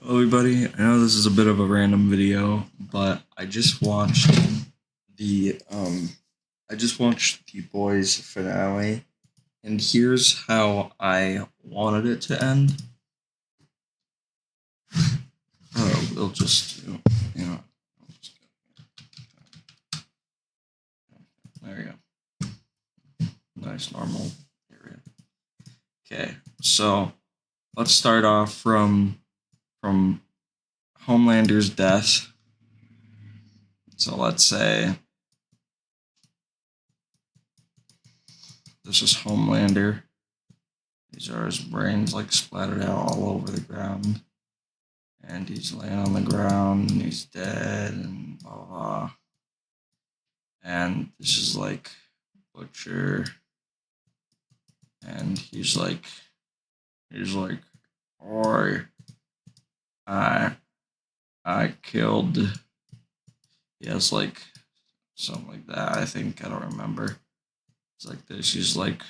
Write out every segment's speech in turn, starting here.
Hello, everybody. I know this is a bit of a random video, but the um I just watched the boys finale, and here's how I wanted it to end. Oh, we'll just you know there we go. Nice normal area. Okay, so let's start off from Homelander's death. So let's say this is Homelander. These are his brains like splattered out all over the ground. And he's laying on the ground and he's dead and blah blah blah. And this is like Butcher, and he's like, or I I killed. He has like something like that. I think I don't remember. It's like this. He's like,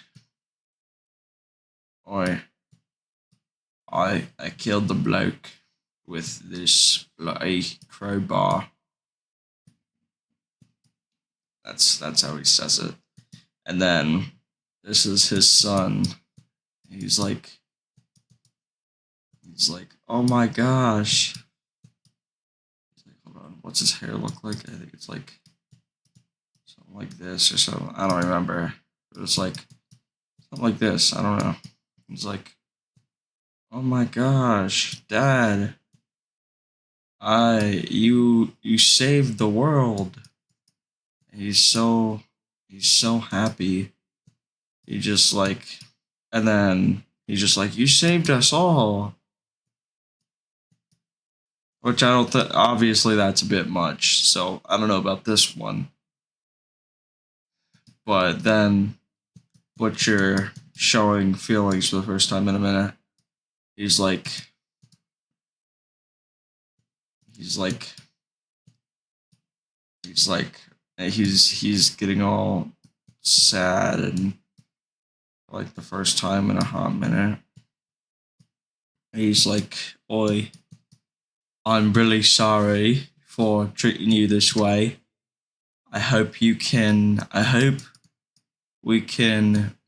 oi, I killed the bloke with this bloody crowbar. That's how he says it. And then this is his son. He's like, oh my gosh. He's like, hold on, what's his hair look like? I think it's like something like this or something. I don't remember. But it's like something like this. I don't know. He's like, oh my gosh, Dad, you saved the world. He's so happy. He just like, and then he's just like, you saved us all. Which I don't think, obviously, that's a bit much. So I don't know about this one. But then Butcher showing feelings for the first time in a minute. He's like, he's like, he's like, he's getting all sad and like the first time in a hot minute. He's like, oi, I'm really sorry for treating you this way. I hope we can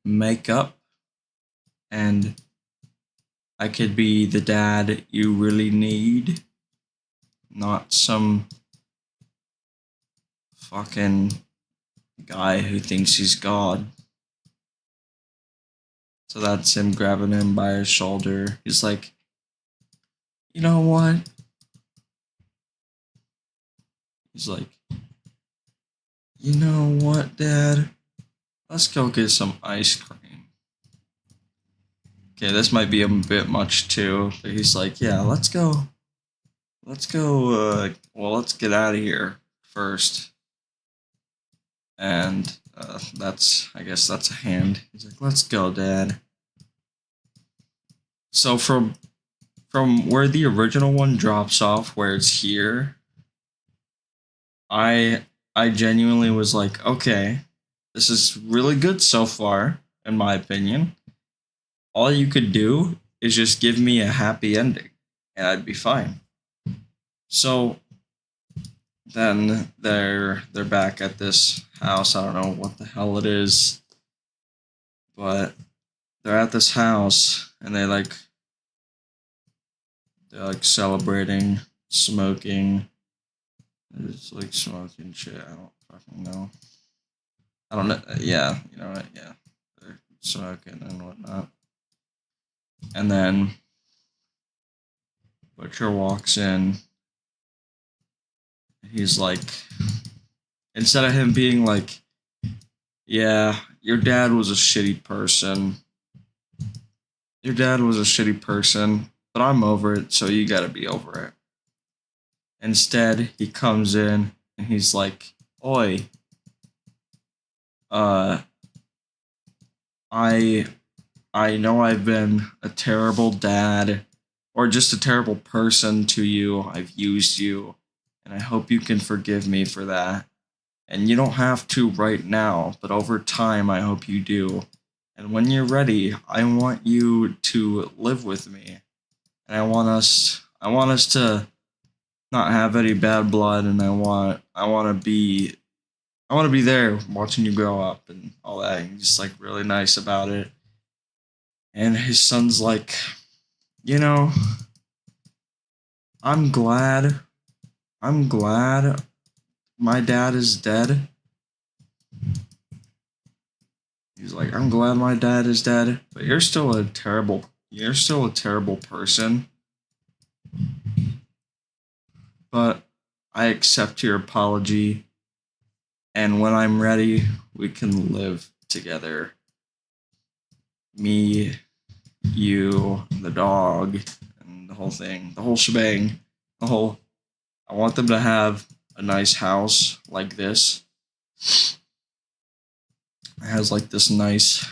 make up and I could be the dad you really need, not some fucking guy who thinks he's God. So that's him grabbing him by his shoulder. He's like, you know what? He's like, you know what, Dad? Let's go get some ice cream. Okay, this might be a bit much too, but he's like, yeah, let's go. Let's get out of here first. And I guess that's a hand. He's like, let's go, Dad. So from where the original one drops off, where it's here, I I genuinely was like, okay, this is really good so far, in my opinion. All you could do is just give me a happy ending, and I'd be fine. So then they're back at this house. I don't know what the hell it is, but they're at this house and they're like celebrating, smoking. It's like smoking shit. I don't fucking know. I don't know. Yeah, you know what? Yeah, they're smoking and whatnot. And then Butcher walks in. He's like, instead of him being like, yeah, your dad was a shitty person. Your dad was a shitty person, but I'm over it, so you gotta be over it. Instead, he comes in and he's like, oi, uh, I I know I've been a terrible dad or just a terrible person to you. I've used you, and I hope you can forgive me for that. And you don't have to right now, but over time, I hope you do. And when you're ready, I want you to live with me. And I want us to not have any bad blood, and I want to be there watching you grow up and all that. And he's just like really nice about it. And his son's like, you know, I'm glad. I'm glad my dad is dead. He's like, I'm glad my dad is dead, but you're still a terrible person. But I accept your apology, and when I'm ready, we can live together. Me, you, the dog, and the whole thing, the whole shebang, the whole. I want them to have a nice house like this. It has like this nice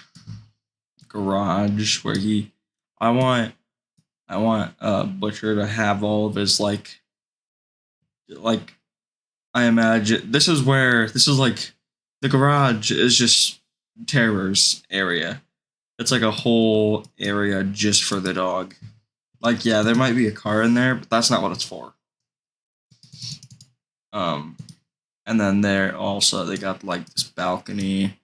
garage where he. I want. I want Butcher to have all of his like. I imagine this is like the garage is just Terror's area. It's like a whole area just for the dog. Like, yeah, there might be a car in there, but that's not what it's for. Um, and then they got like this balcony,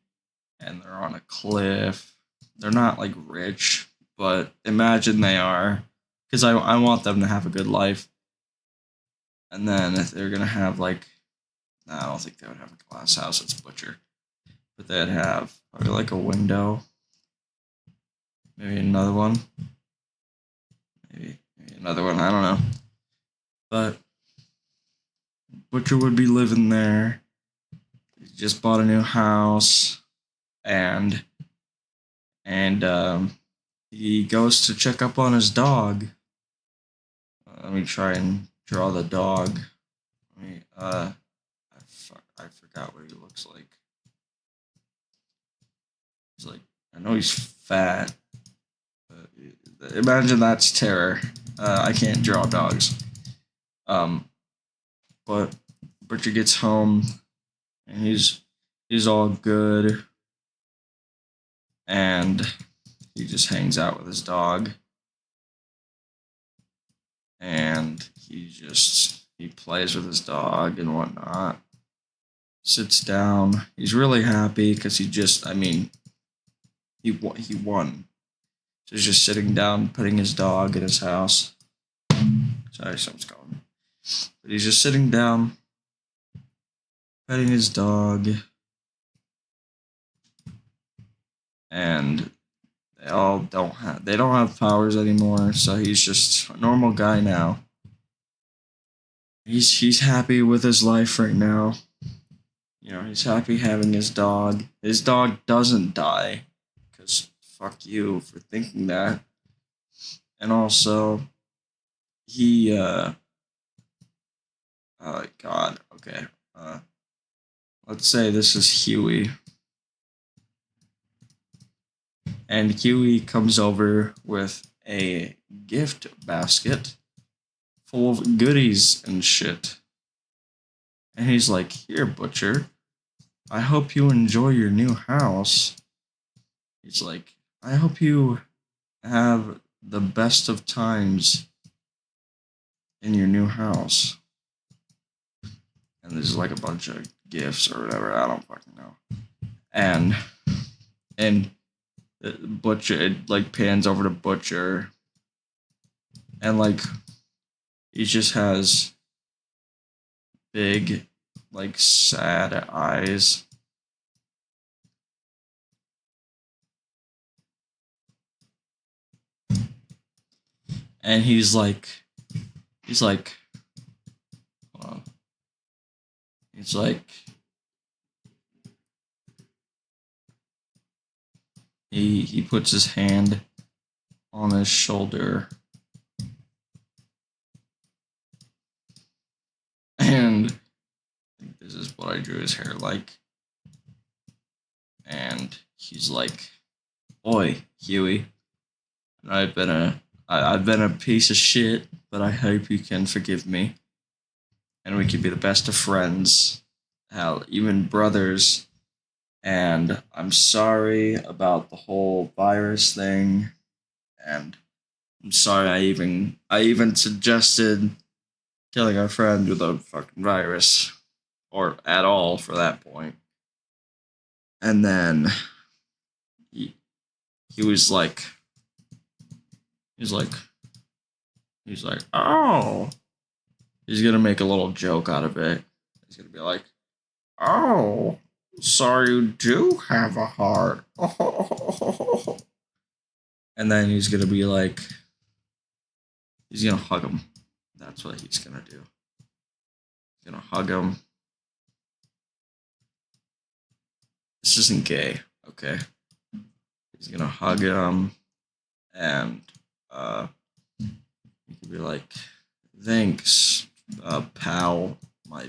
and they're on a cliff. They're not like rich, but imagine they are, because I want them to have a good life. And then if they're gonna have like, nah, I don't think they would have a glass house. It's Butcher, but they'd have probably like a window, maybe another one, maybe another one. I don't know, but Butcher would be living there. He just bought a new house, and and he goes to check up on his dog. Let me try and draw the dog. Let me I forgot what he looks like. He's like, I know he's fat. But imagine that's Terror. I can't draw dogs. Um, but Butcher gets home, and he's all good, and he just hangs out with his dog, and he plays with his dog and whatnot. Sits down. He's really happy because he won. So he's just sitting down, putting his dog in his house. Sorry, something's going. But he's just sitting down, petting his dog, and they don't have powers anymore. So he's just a normal guy now. He's happy with his life right now. You know, he's happy having his dog. His dog doesn't die, because fuck you for thinking that. And also, he oh God, okay. Let's say this is Huey, and Huey comes over with a gift basket full of goodies and shit. And he's like, "Here, Butcher. I hope you enjoy your new house." He's like, "I hope you have the best of times in your new house." And there's like a bunch of gifts or whatever. I don't fucking know. And Butcher, it like pans over to Butcher, and like he just has big, like sad eyes. And he's like, hold on. He's like, he puts his hand on his shoulder, and I think this is what I drew his hair like. And he's like, "Oi, Huey, I've been a piece of shit, but I hope you can forgive me, and we can be the best of friends, hell, even brothers. And I'm sorry about the whole virus thing, and I'm sorry I even suggested killing our friend with a fucking virus. Or at all for that point. And then he, he was like he's like he's like, oh, he's gonna make a little joke out of it. He's gonna be like, oh, sorry you do have a heart. And then he's gonna be like, he's gonna hug him. That's what he's gonna do. He's gonna hug him. This isn't gay, okay? He's gonna hug him, and he could be like, thanks, pal, my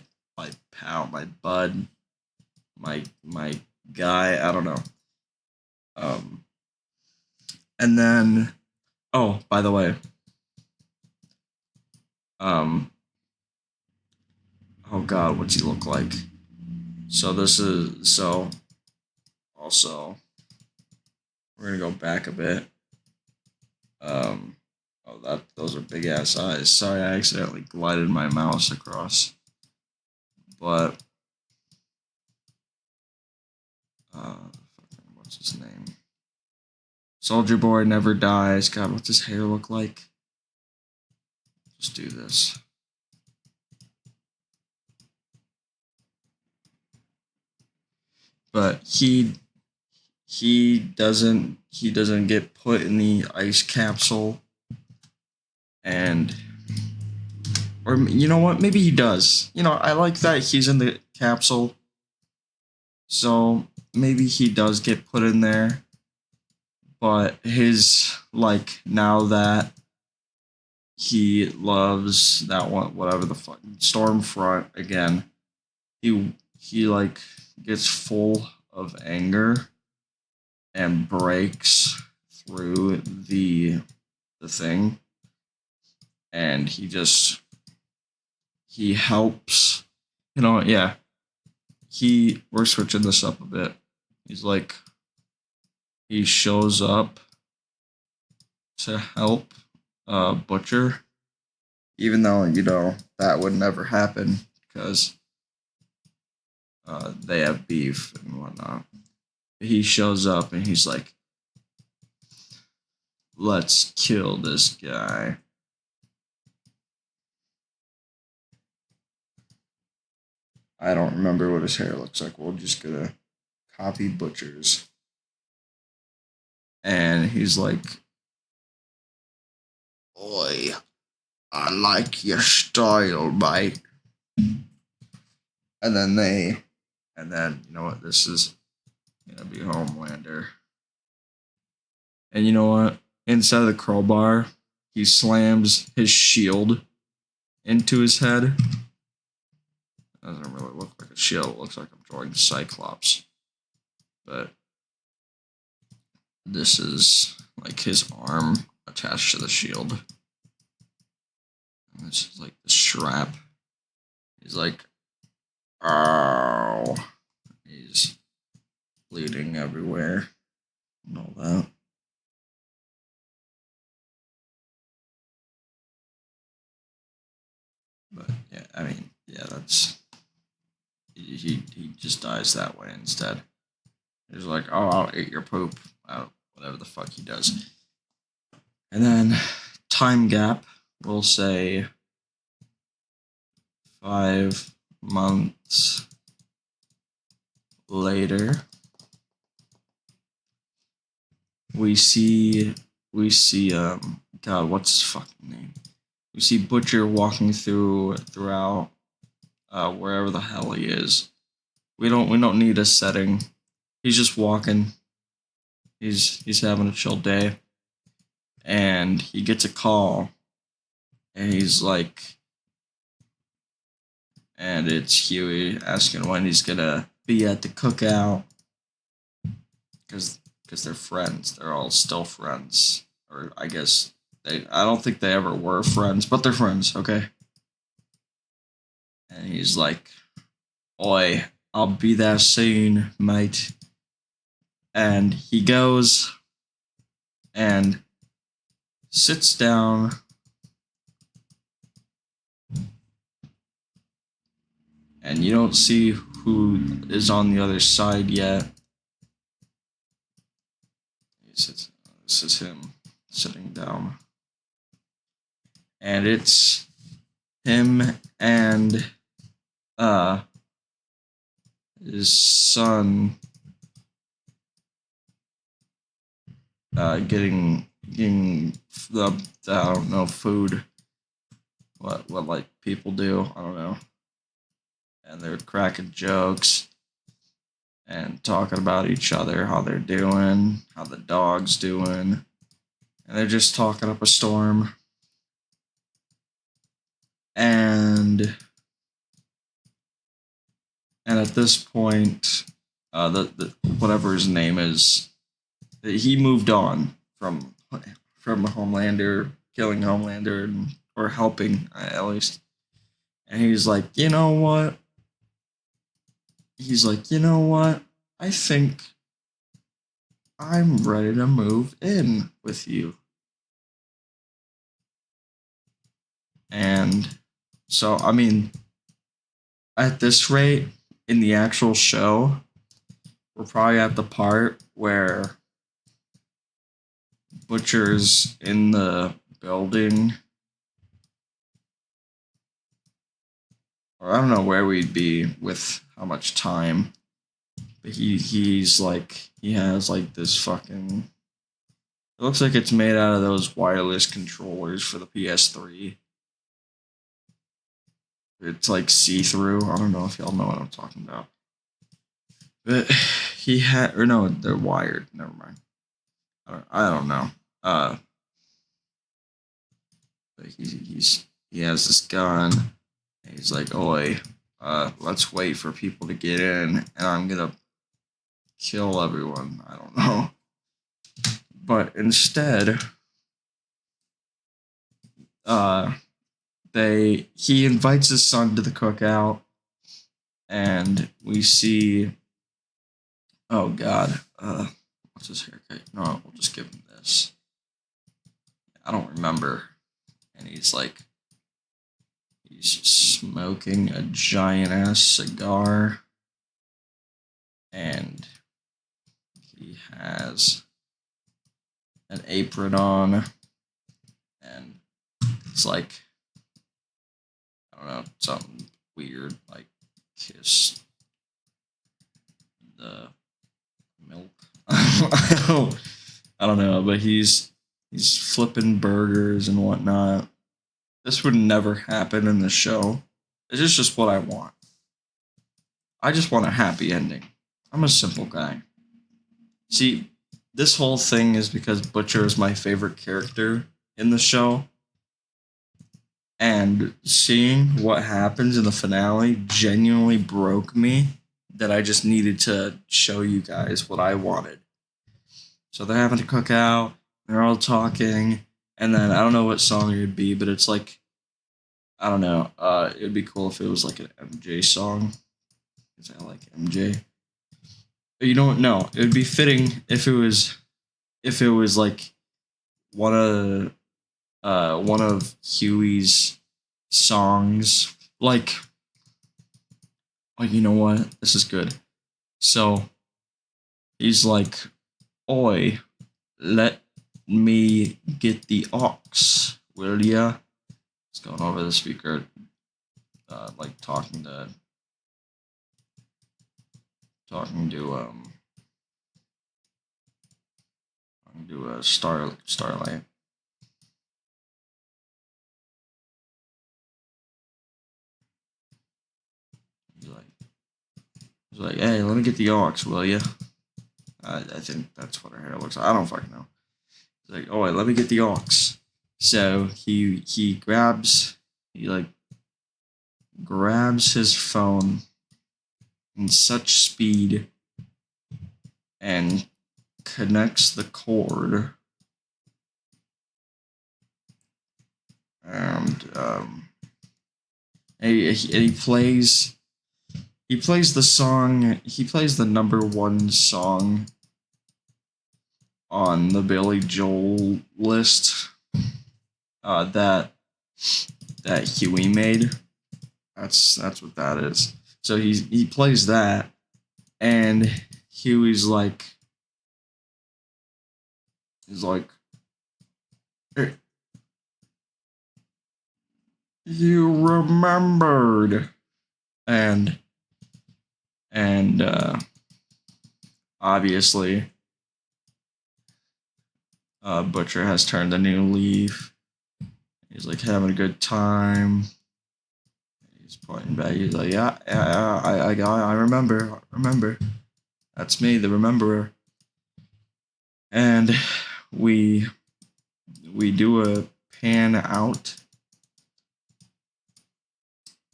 pal, my bud, my guy. I don't know. Um, and then, oh, by the way, um, oh God, what's he look like? So this is so. Also, we're gonna go back a bit. Oh, those are big ass eyes. Sorry, I accidentally glided my mouse across. But, what's his name? Soldier Boy never dies. God, what's his hair look like? Just do this. But he doesn't get put in the ice capsule, and or you know what? Maybe he does. I like that he's in the capsule. So maybe he does get put in there, but his like now that he loves that one, whatever the fuck, Stormfront again. He like gets full of anger and breaks through the thing, and he helps. Yeah. We're switching this up a bit. He's like he shows up to help Butcher, even though that would never happen because they have beef and whatnot. He shows up and he's like, let's kill this guy. I don't remember what his hair looks like. We're just gonna copy Butcher's. And he's like, oi, I like your style, mate. And then you know what? This is gonna be Homelander. And you know what? Inside of the crowbar, he slams his shield into his head. Doesn't really look like a shield. It looks like I'm drawing Cyclops. But this is like his arm attached to the shield. And this is like the strap. He's like, oh. He's bleeding everywhere and all that. But yeah, I mean, yeah, that's he just dies that way instead. He's like, oh, I'll eat your poop. Whatever the fuck he does. And then time gap, we'll say 5 months later. We see God, what's his fucking name? We see Butcher walking throughout wherever the hell he is. We don't need a setting. He's just walking. He's having a chill day. And he gets a call. And he's like, and it's Huey asking when he's gonna be at the cookout. Because they're friends. They're all still friends. Or I guess I don't think they ever were friends, but they're friends, okay? And he's like, oi, I'll be there soon, mate. And he goes, and sits down, and you don't see who is on the other side yet. This is him sitting down. And it's him and his son getting the I don't know, food. What like people do, I don't know. And they're cracking jokes and talking about each other, how they're doing, how the dog's doing. And they're just talking up a storm. And at this point, the whatever his name is, he moved on from Homelander, killing Homelander, or helping at least. And he's like, you know what? I think I'm ready to move in with you. And so, I mean, at this rate, in the actual show, we're probably at the part where Butcher's in the building. Or I don't know where we'd be with how much time. But he's like, he has like this fucking... It looks like it's made out of those wireless controllers for the PS3. It's like see-through. I don't know if y'all know what I'm talking about. But he had... Or no, they're wired. Never mind. I don't know. But he has this gun. And he's like, oi, let's wait for people to get in, and I'm gonna kill everyone. I don't know. But instead, he invites his son to the cookout, and we see, oh god, what's his haircut? No, we'll just give him this. I don't remember. And he's smoking a giant ass cigar, and he has an apron on, and it's like, I don't know, something weird, like kiss the milk. I don't know, but he's flipping burgers and whatnot. This would never happen in the show. This is just what I want. I just want a happy ending. I'm a simple guy. See, this whole thing is because Butcher is my favorite character in the show. And seeing what happens in the finale genuinely broke me, that I just needed to show you guys what I wanted. So they're having to cook out, they're all talking, and then I don't know what song it would be, but it's like, I don't know. It would be cool if it was like an MJ song, because I like MJ. But you don't know. It would be fitting if it was like one of Huey's songs. Like, oh, you know what? This is good. So he's like, oi, let me get the ox, will ya? It's going over the speaker, like talking to Starlight. He's like, hey, let me get the ox, will ya? I think that's what her hair looks like. I don't fucking know. He's like, oh, let me get the ox. So he grabs his phone in such speed and connects the cord, and he plays the song. He plays the number one song on the Billy Joel list. that Huey made. That's what that is. So he plays that, and Huey's like, he's like, "Hey, you remembered," and and obviously, Butcher has turned a new leaf. He's like having a good time. He's pointing back. He's like, yeah, I remember. That's me, the rememberer. And we do a pan out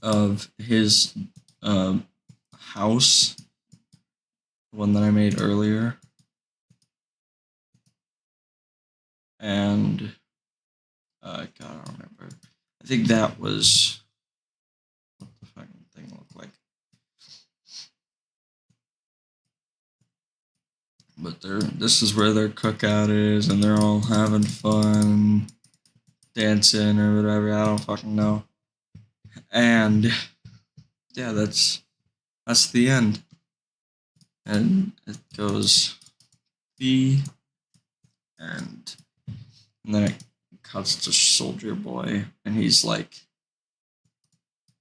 of his house, the one that I made earlier, and God, I don't remember. I think that was what the fucking thing looked like. But this is where their cookout is, and they're all having fun, dancing or whatever. I don't fucking know. And yeah, that's the end. And it goes B, and then it cuts to Soldier Boy, and he's like,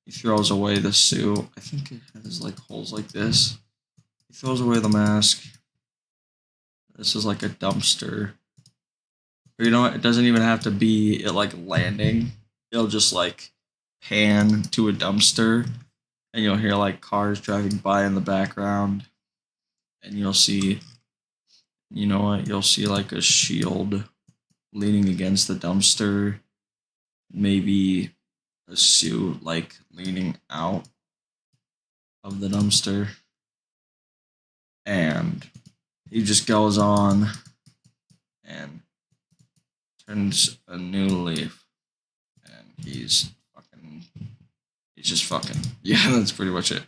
he throws away the suit. I think it has like holes like this. He throws away the mask. This is like a dumpster. Or you know what? It doesn't even have to be it like landing. It'll just like pan to a dumpster, and you'll hear like cars driving by in the background, and you'll see, you know what? You'll see like a shield leaning against the dumpster, maybe a suit like leaning out of the dumpster, and he just goes on and turns a new leaf, and he's just fucking. Yeah, that's pretty much it.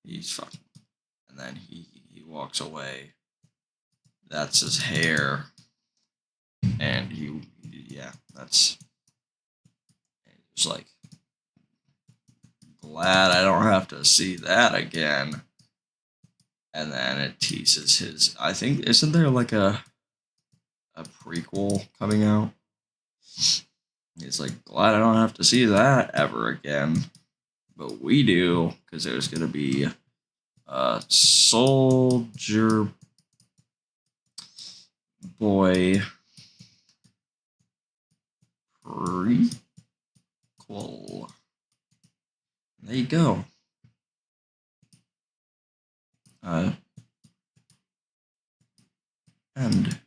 He's fucking, and then he walks away. That's his hair, and yeah, that's. It's like, glad I don't have to see that again. And then it teases his. I think, isn't there like a prequel coming out? He's like, glad I don't have to see that ever again. But we do, because there's gonna be a Soldier Boy prequel. There you go. And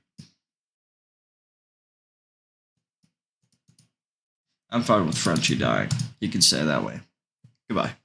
I'm fine with Frenchie dying. You can say it that way. Goodbye.